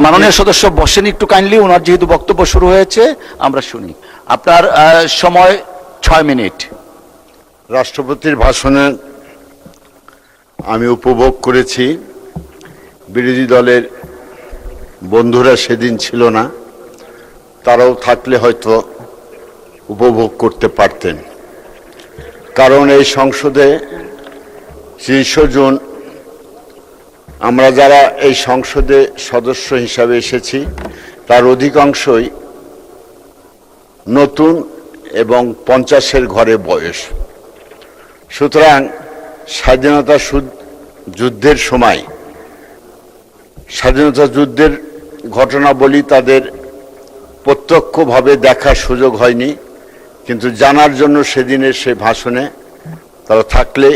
মাননীয় সদস্য বসেন একটু কাইন্ডলি, ওনার যেহেতু বক্তব্য শুরু হয়েছে আমরা শুনি। আপনার সময় 6 মিনিট। রাষ্ট্রপতির ভাষণে আমি উপভোগ করেছি। বিরোধী দলের বন্ধুরা সেদিন ছিল না, তারাও থাকলে হয়তো উপভোগ করতে পারতেন। কারণ এই সংসদে 30 জন আমরা যারা এই সংসদে সদস্য হিসাবে এসেছি তার অধিকাংশই নতুন এবং 50-এর ঘরে বয়স। সুতরাং স্বাধীনতা যুদ্ধের সময় স্বাধীনতা যুদ্ধের ঘটনাবলী তাদের প্রত্যক্ষভাবে দেখার সুযোগ হয়নি, কিন্তু জানার জন্য সেদিনের সে ভাষণে তারা থাকলে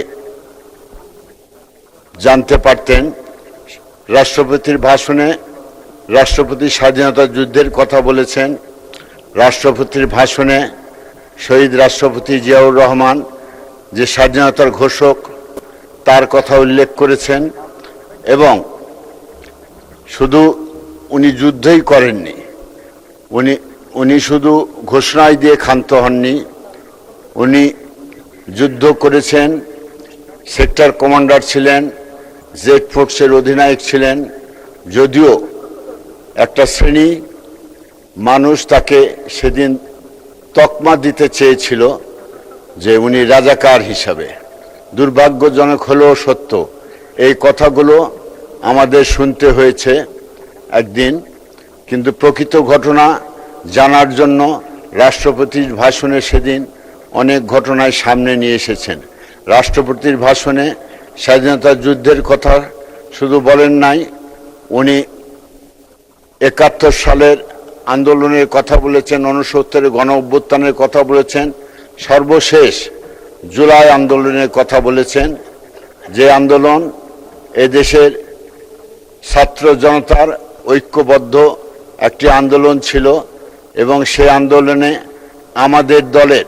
জানতে পারতেন। রাষ্ট্রপতির ভাষণে রাষ্ট্রপতি স্বাধীনতা যুদ্ধের কথা বলেছেন। রাষ্ট্রপতির ভাষণে শহীদ রাষ্ট্রপতি জিয়াউর রহমান যে স্বাধীনতার ঘোষক তার কথা উল্লেখ করেছেন, এবং শুধু উনি যুদ্ধই করেননি, উনি শুধু ঘোষণায় দিয়ে ক্ষান্ত হননি, উনি যুদ্ধ করেছেন, সেক্টর কমান্ডার ছিলেন, জেড ফোর্সের অধিনায়ক ছিলেন। যদিও একটা শ্রেণী মানুষ তাকে সেদিন তকমা দিতে চেয়েছিল যে উনি রাজাকার হিসাবে। দুর্ভাগ্যজনক হলেও সত্য, এই কথাগুলো আমাদের শুনতে হয়েছে একদিন, কিন্তু প্রকৃত ঘটনা জানার জন্য রাষ্ট্রপতির ভাষণে সেদিন অনেক ঘটনায় সামনে নিয়ে এসেছেন। রাষ্ট্রপতির ভাষণে স্বাধীনতা যুদ্ধের কথা শুধু বলেন নাই, উনি 71 সালের আন্দোলনের কথা বলেছেন, 69-এর গণ অভ্যুত্থানের কথা বলেছেন, সর্বশেষ জুলাই আন্দোলনের কথা বলেছেন, যে আন্দোলন এদেশের ছাত্র জনতার ঐক্যবদ্ধ একটি আন্দোলন ছিল, এবং সে আন্দোলনে আমাদের দলের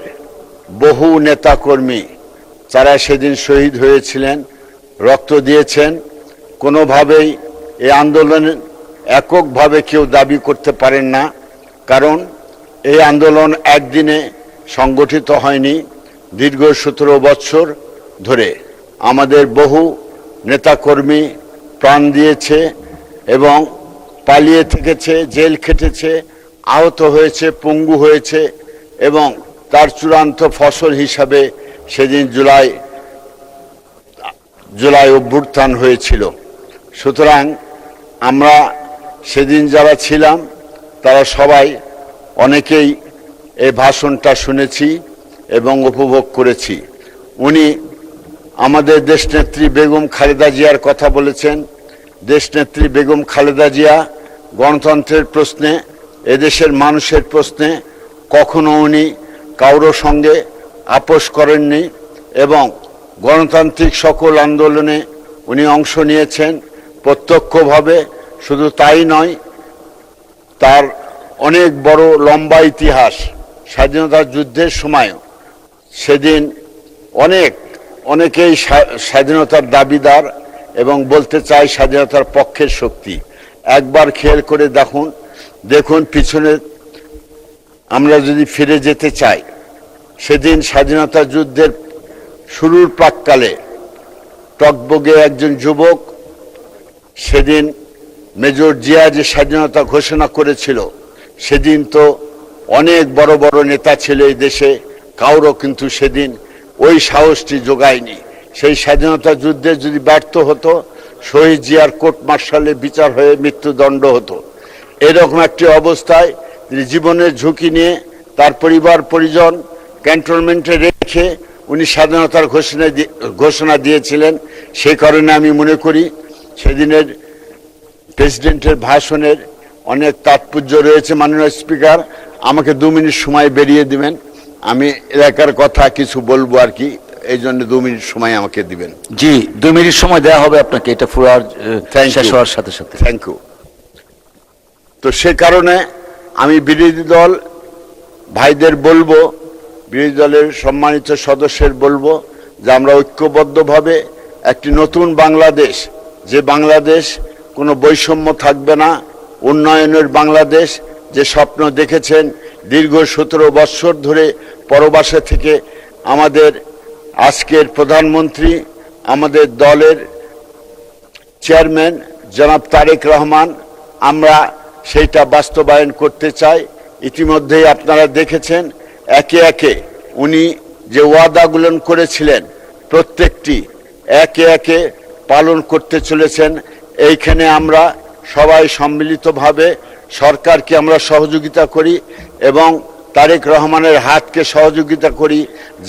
বহু নেতাকর্মী যারা সেদিন শহীদ হয়েছিলেন, রক্ত দিয়েছেন। কোনোভাবেই এই আন্দোলনে এককভাবে কেউ দাবি করতে পারেন না, কারণ এই আন্দোলন একদিনে সংগঠিত হয়নি। দীর্ঘ 17 বছর ধরে আমাদের বহু নেতাকর্মী প্রাণ দিয়েছে এবং পালিয়ে থেকেছে, জেল খেটেছে, আহত হয়েছে, পঙ্গু হয়েছে, এবং তার চূড়ান্ত ফসল হিসাবে সেদিন জুলাই অভ্যুত্থান হয়েছিল। সুতরাং আমরা সেদিন যারা ছিলাম তারা সবাই অনেকেই এই ভাষণটা শুনেছি এবং উপভোগ করেছি। উনি আমাদের দেশনেত্রী বেগম খালেদা জিয়ার কথা বলেছেন। দেশনেত্রী বেগম খালেদা জিয়া গণতন্ত্রের প্রশ্নে, এদেশের মানুষের প্রশ্নে কখনো উনি কারোর সঙ্গে আপোষ করেননি, এবং গণতান্ত্রিক সকল আন্দোলনে উনি অংশ নিয়েছেন প্রত্যক্ষভাবে। শুধু তাই নয়, তার অনেক বড় লম্বা ইতিহাস। স্বাধীনতা যুদ্ধের সময়ও সেদিন অনেকেই স্বাধীনতার দাবিদার এবং বলতে চায় স্বাধীনতার পক্ষের শক্তি। একবার খেয়াল করে দেখুন পিছনে আমরা যদি ফিরে যেতে চাই, সেদিন স্বাধীনতা যুদ্ধের শুরুর প্রাক্কালে টকবগে একজন যুবক সেদিন মেজর জিয়া যে স্বাধীনতা ঘোষণা করেছিল, সেদিন তো অনেক বড় বড় নেতা ছিল এই দেশে, কারো কিন্তু সেদিন ওই সাহসটি যোগায়নি। সেই স্বাধীনতা যুদ্ধে যদি ব্যর্থ হতো, শহীদ জিয়ার কোর্ট মার্শালে বিচার হয়ে মৃত্যুদণ্ড হতো। এরকম একটি অবস্থায় তিনি জীবনের ঝুঁকি নিয়ে তার পরিবার পরিজন ক্যান্টনমেন্টে রেখে উনি স্বাধীনতার ঘোষণা দিয়েছিলেন। সেই কারণে আমি মনে করি সেদিনের প্রেসিডেন্টের ভাষণের অনেক তাৎপর্য রয়েছে। মাননীয় স্পিকার, আমাকে 2 মিনিট সময় বেরিয়ে দিবেন, আমি এলাকার কথা কিছু বলবো আর কি, এই জন্য 2 মিনিট সময় আমাকে দিবেন। জি, 2 মিনিট সময় দেওয়া হবে আপনাকে, এটা পুরো শেষ হওয়ার সাথে সাথে। Thank you. তো সে কারণে আমি বিরোধী দল ভাইদের বলবো, বিরোধী দলের সম্মানিত সদস্যের বলবো যে আমরা ঐক্যবদ্ধভাবে একটি নতুন বাংলাদেশ, যে বাংলাদেশ কোনো বৈষম্য থাকবে না, উন্নয়নের বাংলাদেশ যে স্বপ্ন দেখেছেন দীর্ঘ 17 বৎসর ধরে পরবাসে থেকে আমাদের আজকের প্রধানমন্ত্রী, আমাদের দলের চেয়ারম্যান জনাব তারেক রহমান, আমরা সেইটা বাস্তবায়ন করতে চাই। ইতিমধ্যেই আপনারা দেখেছেন একে একে উনি যে ওয়াদাগুলো করেছিলেন প্রত্যেকটি একে একে পালন করতে চলেছেন। এইখানে আমরা সবাই সম্মিলিতভাবে সরকারকে আমরা সহযোগিতা করি এবং তারেক রহমানের হাতকে সহযোগিতা করি,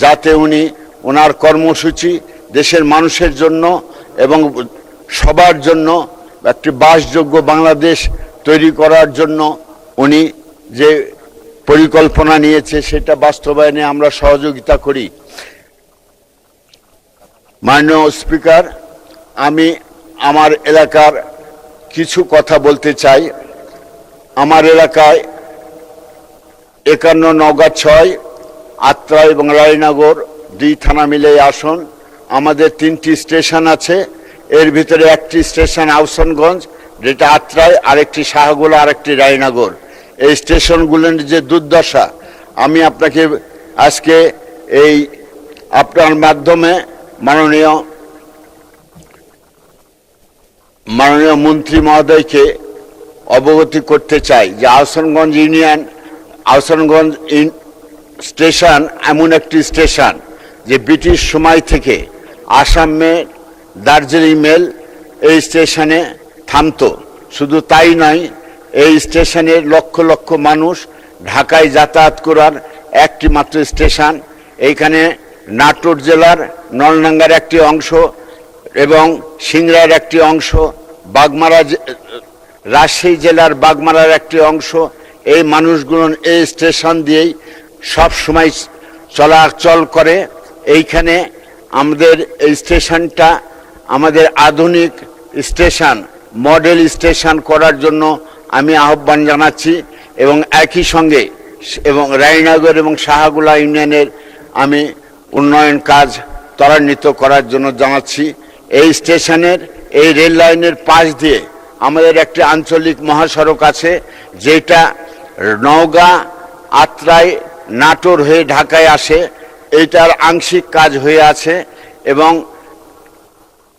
যাতে উনি ওনার কর্মসূচি দেশের মানুষের জন্য এবং সবার জন্য একটি বাসযোগ্য বাংলাদেশ তৈরি করার জন্য উনি যে পরিকল্পনা নিয়েছে সেটা বাস্তবায়নে আমরা সহযোগিতা করি। মাননীয় স্পিকার, আমি আমার এলাকার কিছু কথা বলতে চাই। আমার এলাকায় 51 নওগাঁ 6 আত্রা এবং রায়নগর 2 থানা মিলে আসন। আমাদের 3টি স্টেশন আছে, এর ভিতরে একটি স্টেশন আহসানগঞ্জ যেটা আত্রায়, আরেকটি শাহগোলা, আরেকটি রায়নগর। এই স্টেশনগুলোর যে দুর্দশা আমি আপনাকে আজকে এই আপনার মাধ্যমে মাননীয় মন্ত্রী মহোদয়কে অবগতি করতে চাই যে আহসানগঞ্জ স্টেশন এমন একটি স্টেশন যে ব্রিটিশ সময় থেকে আসামে দার্জিলিং মেল এই স্টেশনে থামতো। শুধু তাই নয়, এই স্টেশনের লক্ষ লক্ষ মানুষ ঢাকায় যাতায়াত করার একটি মাত্র স্টেশন। এইখানে নাটোর জেলার নলডাঙ্গার একটি অংশ এবং সিংড়ার একটি অংশ, রাজশাহী জেলার বাগমারার একটি অংশ, এই মানুষগুলো এই স্টেশন দিয়েই সব সময় চলাচল করে। এইখানে আমাদের এই স্টেশনটা আমাদের আধুনিক স্টেশন, মডেল স্টেশন করার জন্য আমি আহ্বান জানাচ্ছি এবং একই সঙ্গে এবং রায়নগর এবং শাহগোলা ইউনিয়নের আমি উন্নয়ন কাজ ত্বরান্বিত করার জন্য জানাচ্ছি। এই স্টেশনের এই রেল লাইনের পাশ দিয়ে আমাদের একটি আঞ্চলিক মহাসড়ক আছে যেটা নওগাঁ আত্রাই নাটোর হয়ে ঢাকায় আসে। এইটার আংশিক কাজ হয়ে আছে এবং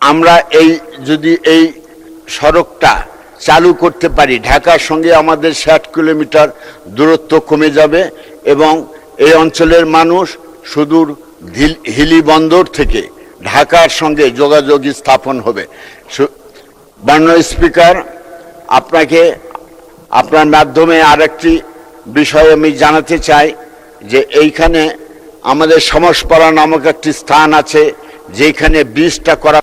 আমরা যদি এই সড়কটা চালু করতে পারি, ঢাকার সঙ্গে আমাদের 60 কিলোমিটার দূরত্ব কমে যাবে এবং এই অঞ্চলের মানুষ সুদূর হিলি বন্দর থেকে ঢাকার সঙ্গে যোগাযোগ স্থাপন হবে। মাননীয় স্পিকার, আপনাকে আপনার মাধ্যমে আরেকটি বিষয় আমি জানাতে চাই যে এইখানে আমাদের সমসপাড়া নামক একটি স্থান আছে যেখানে ব্রিজটা করা